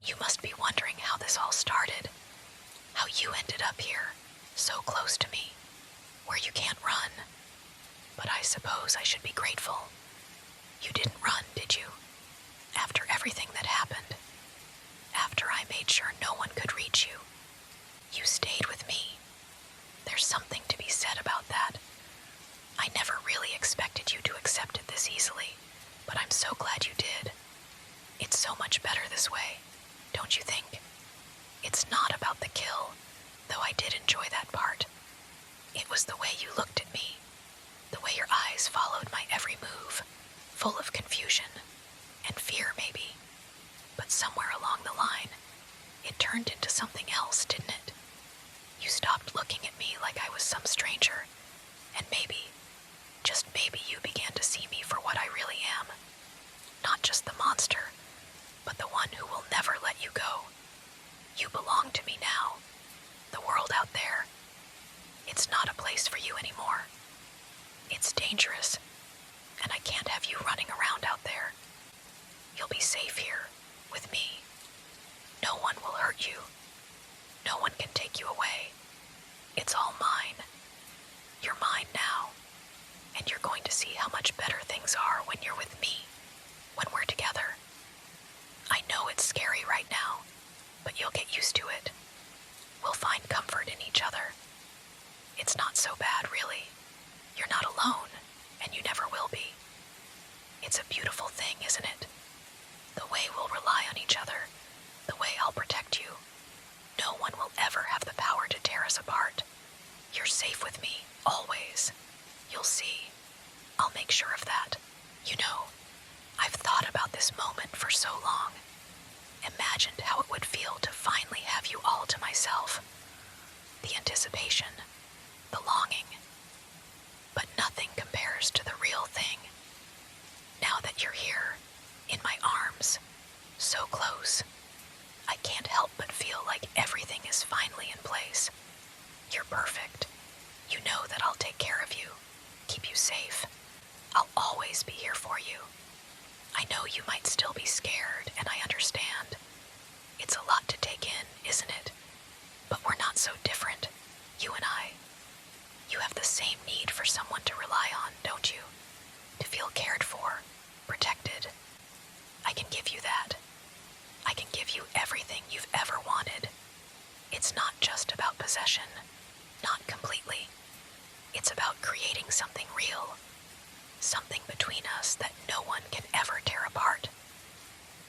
You must be wondering how this all started. How you ended up here, so close to me, where you can't run. But I suppose I should be grateful. You didn't run, did you? After everything that happened. After I made sure no one could reach you. You stayed with me. There's something to be said about that. I never really expected you to accept it this easily, but I'm so glad you did. It's so much better this way, don't you think? It's not about the kill, though I did enjoy that part. It was the way you looked at me, the way your eyes followed my every move, full of confusion and fear maybe. But somewhere along the line, it turned into something else, didn't it? You stopped looking at me like I was some stranger, and maybe, just maybe you began to see me for what I really am. Not just the monster, but the one who will never let you go. You belong to me now. The world out there. It's not a place for you anymore. It's dangerous, and I can't have you running around out there. You'll be safe here, with me. No one will hurt you. No one can take you away. It's all mine. You're mine now, and you're going to see how much better things are when you're with me, when we're together. I know it's scary right now, but you'll get used to it. We'll find comfort in each other. It's not so bad, really. You're not alone, and you never will be. It's a beautiful thing, isn't it? The way we'll rely on each other, the way I'll protect you. No one will ever have the power to tear us apart. You're safe with me, always. You'll see. I'll make sure of that. You know, I've thought about this moment for so long. Imagined how it would feel to finally have you all to myself. The anticipation, the longing. But nothing compares to the real thing. Now that you're here, in my arms, so close, I can't help but feel like everything is finally in place. You're perfect. You know that I'll take care of you, keep you safe. I'll always be here for you. I know you might still be scared, and I understand. It's a lot to take in, isn't it? But we're not so different, you and I. You have the same need for someone to rely on, don't you? To feel cared for, protected. I can give you that. I can give you everything you've ever wanted. It's not just about possession. Not completely. It's about creating something real. Something between us that no one can ever tear apart.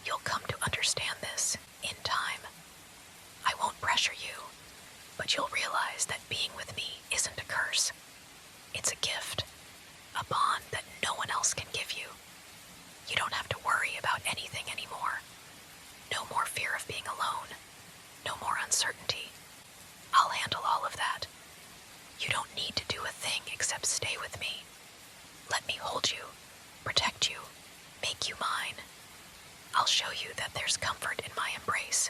You'll come to understand this in time. I won't pressure you, but you'll realize that being with me isn't a curse. It's a gift. A bond that no one else can give you. You don't have to worry about anything anymore. No more fear of being alone. No more uncertainty. I'll handle all of that. You don't need to do a thing except stay with me. Let me hold you, protect you, make you mine. I'll show you that there's comfort in my embrace,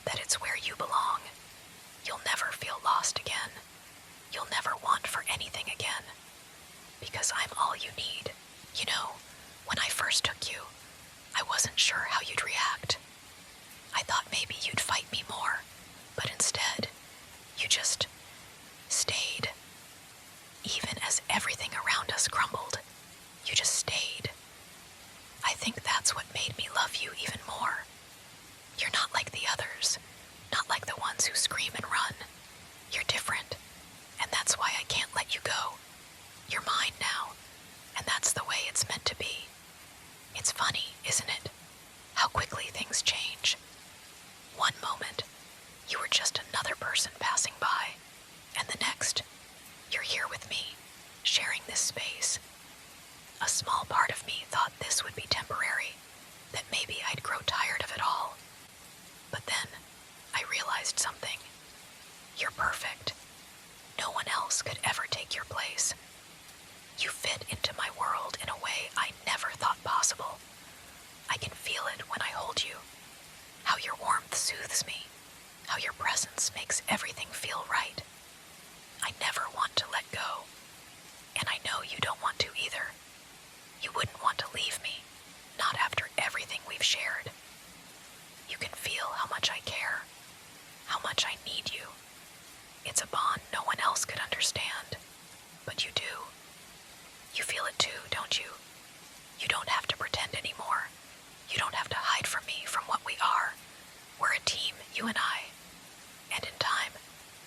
that it's where you belong. You'll never feel lost again. You'll never want for anything again. Because I'm all you need. You know, when I first took you, I wasn't sure how you'd react. I thought maybe you'd fight me more, but instead, you just stayed. Even as everything around us crumbled, you just stayed. I think that's what made me love you even more. You're not like the others, not like the ones who scream and run. You're different, and that's why I can't let you go. You're mine now, and that's the way it's meant to be. It's funny, isn't it? How quickly things change. One moment, you were just another person passing by, and the next, you're here with me, sharing this space. A small part of me thought this would be temporary, that maybe I'd grow tired of it all. But then, I realized something. You're perfect. No one else could ever take your place. You fit into my world in a way I never thought possible. I can feel it when I hold you. How your warmth soothes me. How your presence makes everything feel right. I never want to let go. And I know you don't want to either. You wouldn't want to leave me, not after everything we've shared. You can feel It's a bond no one else could understand. But you do. You feel it too, don't you? You don't have to pretend anymore. You don't have to hide from me, from what we are. We're a team, you and I. And in time,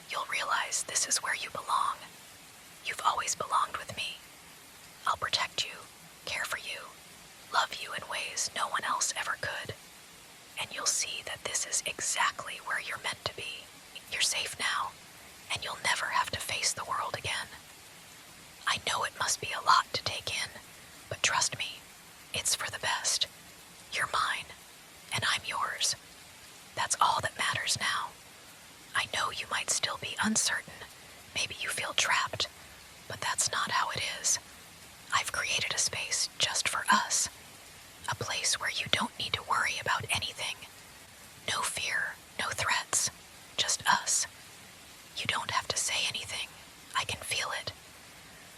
you'll realize this is where you belong. You've always belonged with me. I'll protect you, care for you, love you in ways no one else ever could. And you'll see that this is exactly where you're meant to be. You're safe now, and you'll never have to face the world again. I know it must be a lot to take in, but trust me, it's for the best. You're mine, and I'm yours. That's all that matters now. I know you might still be uncertain. Maybe you feel trapped, but that's not how it is. I've created a space just for us. A place where you don't need to worry about anything. No fear, no threats, just us. You don't have to say anything. I can feel it.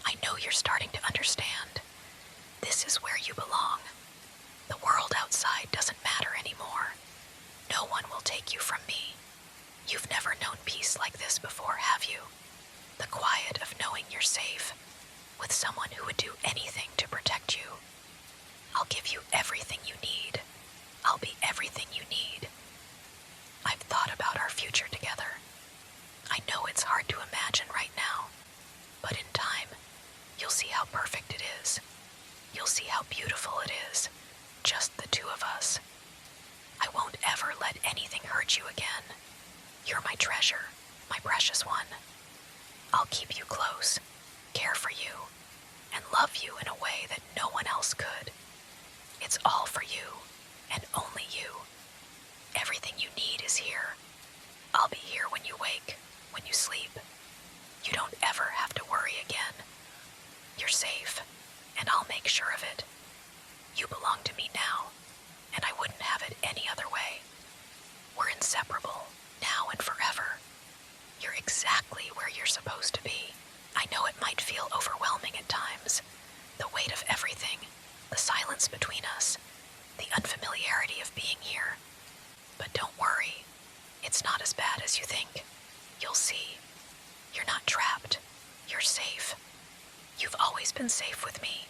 I know you're starting to understand. This is where you belong. The world outside doesn't matter anymore. No one will take you from me. You've never known peace like this before, have you? The quiet of knowing you're safe, with someone who would do anything to protect you. I'll give you everything you need. I'll be everything you need. I've thought about our future together. I know it's hard to imagine right now, but in time, you'll see how perfect it is. You'll see how beautiful it is, just the two of us. I won't ever let anything hurt you again. You're my treasure, my precious one. I'll keep you close, care for you, and love you in a way that no one else could. It's all for you, and only you. Everything you need is here. I'll be here when you wake, when you sleep. You don't ever have to worry again. You're safe, and I'll make sure of it. You belong to me now, and I wouldn't have it any other way. We're inseparable, now and forever. You're exactly where you're supposed to be. I know it might feel overwhelming at times. The weight of everything, the silence between us, the unfamiliarity of being here. But don't worry, it's not as bad as you think. You'll see. You're not trapped. You're safe. You've always been safe with me,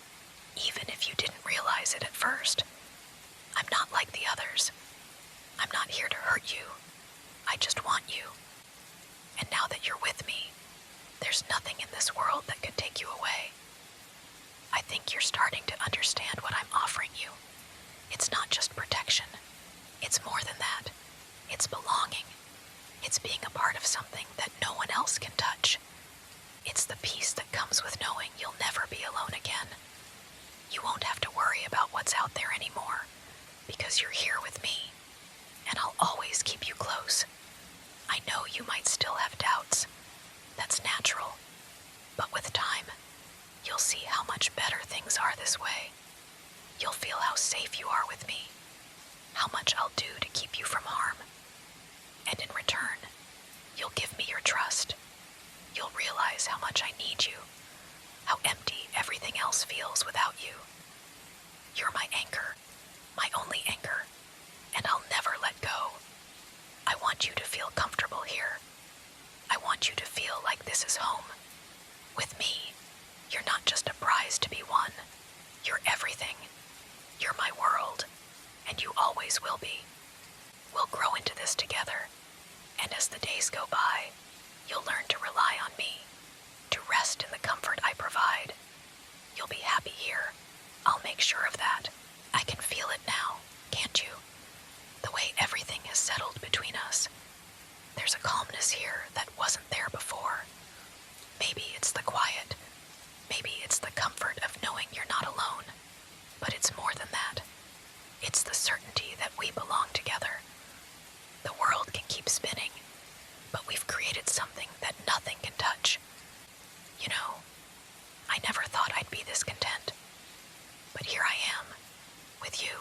even if you didn't realize it at first. I'm not like the others. I'm not here to hurt you. I just want you. And now that you're with me, there's nothing in this world that could take you away. I think you're starting to understand what I'm offering you. It's not just protection. It's more than that. It's belonging. It's being a part of something that no one else can touch. It's the peace that comes with knowing you'll never be alone again. You won't have to worry about what's out there anymore, because you're here with me, and I'll always keep you close. I know you might still have doubts. That's natural. But with time, you'll see how much better things are this way. You'll feel how safe you are with me, how much I'll do to keep you from harm. And in return, you'll give me your trust. You'll realize how much I need you, how empty everything else feels without you. You're my anchor, my only anchor, and I'll never let go. I want you to feel comfortable here. I want you to feel like this is home. With me, you're not just a prize to be won. You're everything. You're my world, and you always will be. We'll grow into this together, and as the days go by, you'll learn to rely on me, to rest in the comfort I provide. You'll be happy here. I'll make sure of that. I can feel it now, can't you? The way everything has settled between us. There's a calmness here that wasn't there before. Maybe it's the quiet. Maybe it's the comfort of knowing you're not alone. But it's more than that. It's the certainty that we belong together. The world can keep spinning, but we've created something that nothing can touch. You know, I never thought I'd be this content. But here I am, with you.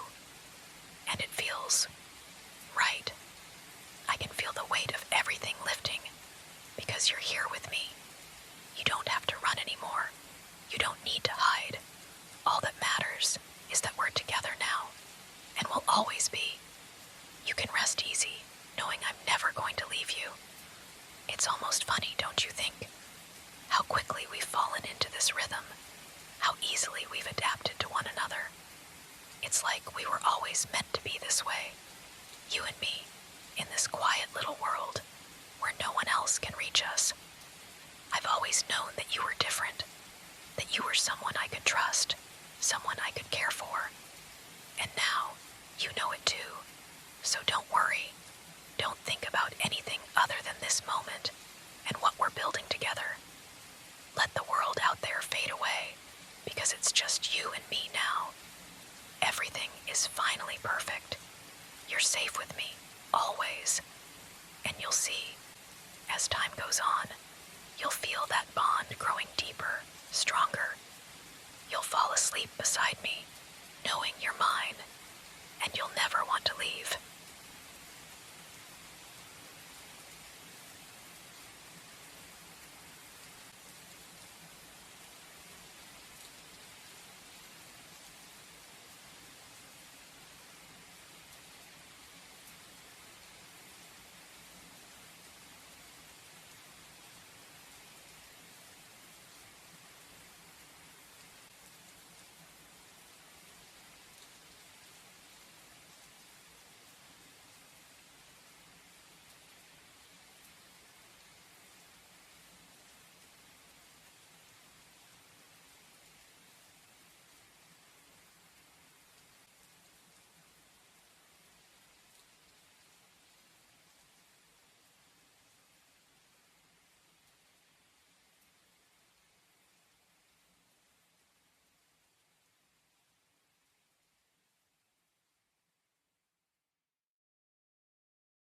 And it feels right. I can feel the weight of everything lifting, because you're here with me. You don't have to run anymore. You don't need to hide. All that matters is that we're together now, and will always be. You can rest easy, knowing I'm never going to leave you. It's almost funny, don't you think? How quickly we've fallen into this rhythm, how easily we've adapted to one another. It's like we were always meant to be this way, you and me, in this quiet little world where no one else can reach us. I've always known that you were different, that you were someone I could trust, someone I could care for. And now, you know it too. So don't worry. Don't think about anything other than this moment and what we're building together. Let the world out there fade away, because it's just you and me now. Everything is finally perfect. You're safe with me, always. And you'll see, as time goes on, you'll feel that bond growing deeper, stronger. You'll fall asleep beside me, knowing you're mine, and you'll never want to leave.